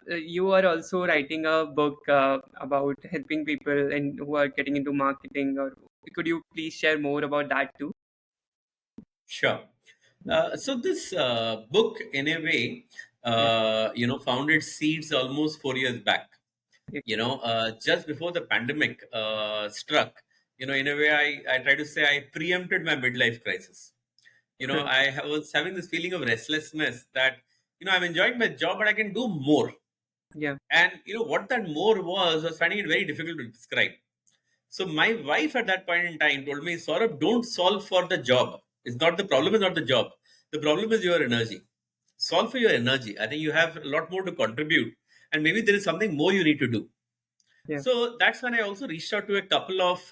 you are also writing a book about helping people and who are getting into marketing. Or could you please share more about that too? Sure. So this book, in a way, Yeah, found its seeds almost 4 years back. yeah, Just before the pandemic struck, in a way, I try to say I preempted my midlife crisis. Was having this feeling of restlessness that, I'm enjoying my job, but I can do more. yeah, And, what that more was finding it very difficult to describe. So my wife at that point in time told me, Saurabh, don't solve for the job. It's not the problem is not the job. The problem is your energy. Solve for your energy. I think you have a lot more to contribute. And maybe there is something more you need to do. yeah, So that's when I also reached out to a couple of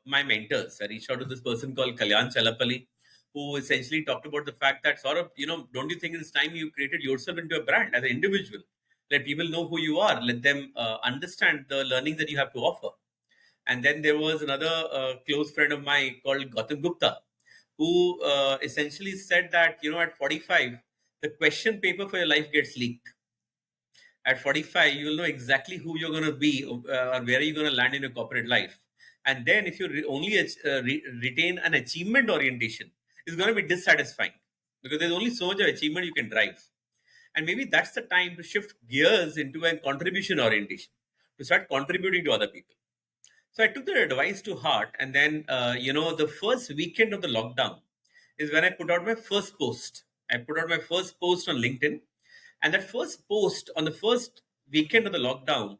my mentors. I reached out to this person called Kalyan Chalapalli, who essentially talked about the fact that sort of, don't you think it's time you created yourself into a brand as an individual? Let people know who you are. Let them understand the learning that you have to offer. And then there was another close friend of mine called Gautam Gupta, who essentially said that, at 45, the question paper for your life gets leaked. At 45, you will know exactly who you're going to be or where you're going to land in your corporate life. And then if you only retain an achievement orientation, it's going to be dissatisfying because there's only so much of achievement you can drive. And maybe that's the time to shift gears into a contribution orientation, to start contributing to other people. So I took their advice to heart, and then the first weekend of the lockdown is when I put out my first post. I put out my first post on LinkedIn, and that first post on the first weekend of the lockdown,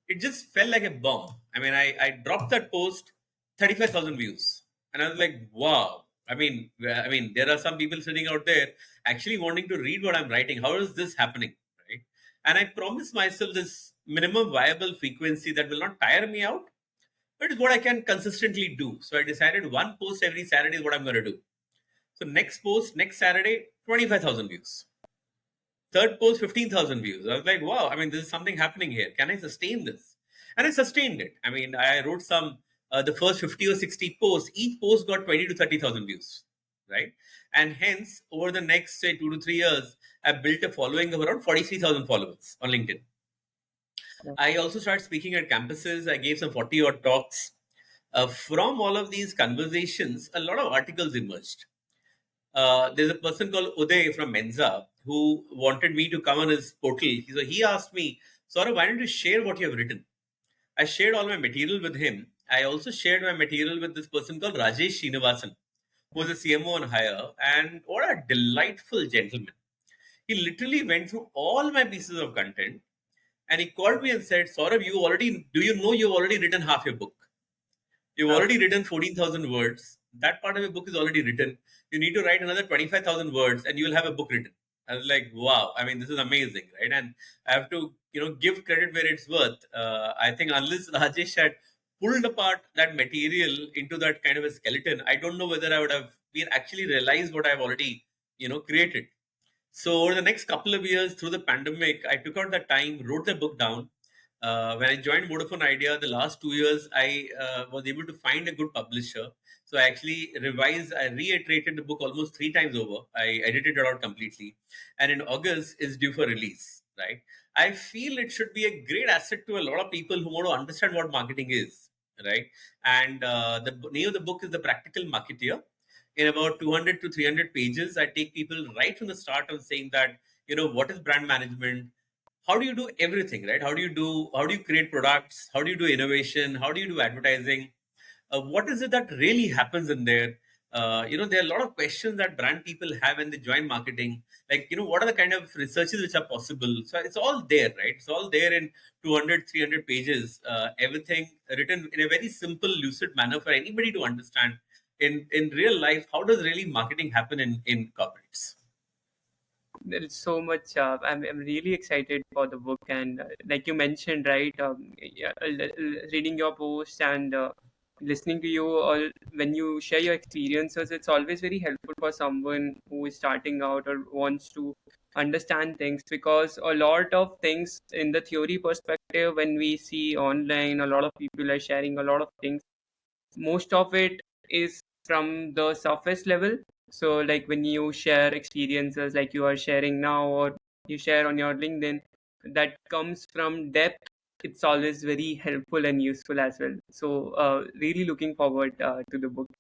it just felt like a bomb. I mean, I dropped that post, 35,000 views, and I was like, wow. I mean, there are some people sitting out there actually wanting to read what I'm writing. How is this happening, right? And I promised myself this minimum viable frequency that will not tire me out, but it's what I can consistently do. So I decided one post every Saturday is what I'm going to do. So next post, next Saturday, 25,000 views. Third post, 15,000 views. I was like, wow, I mean, this is something happening here. Can I sustain this? And I sustained it. I mean, I wrote the first 50 or 60 posts, each post got 20 to 30,000 views, right? And hence, over the next, say, 2 to 3 years, I built a following of around 43,000 followers on LinkedIn. yeah, I also started speaking at campuses. I gave some 40 odd talks. From all of these conversations, a lot of articles emerged. There's a person called Uday from Menza who wanted me to come on his portal. So he asked me, Saurabh, why don't you share what you have written? I shared all my material with him. I also shared my material with this person called Rajesh Srinivasan, who was a CMO on hire. And what a delightful gentleman. He literally went through all my pieces of content and he called me and said, Saurabh, do you know you've already written half your book? You've uh, already written 14,000 words. That part of your book is already written. You need to write another 25,000 words and you will have a book written. I was like, wow, I mean, this is amazing, right? And I have to, give credit where it's worth. I think unless Rajesh had pulled apart that material into that kind of a skeleton, I don't know whether I would have been actually realized what I've already, created. So over the next couple of years through the pandemic, I took out the time, wrote the book down. When I joined Vodafone Idea, the last 2 years, I was able to find a good publisher. So I actually I reiterated the book almost 3 times over. I edited it out completely. And in August, it's due for release, right? I feel it should be a great asset to a lot of people who want to understand what marketing is, right? And the name of the book is The Practical Marketeer. In about 200 to 300 pages, I take people right from the start of saying that, what is brand management? How do you do everything, right? How do you create products? How do you do innovation? How do you do advertising? What is it that really happens in there? There are a lot of questions that brand people have when they join marketing. Like, what are the kind of researches which are possible? So it's all there, right? It's all there in 200, 300 pages. Everything written in a very simple, lucid manner for anybody to understand in real life. How does really marketing happen in corporates? there is so much. I'm really excited for the book, and like you mentioned, right? Yeah, reading your posts and listening to you all when you share your experiences, it's always very helpful for someone who is starting out or wants to understand things, because a lot of things in the theory perspective, when we see online, a lot of people are sharing a lot of things. Most of it is from the surface level. So like when you share experiences like you are sharing now, or you share on your LinkedIn, that comes from depth, it's always very helpful and useful as well. So really looking forward to the book.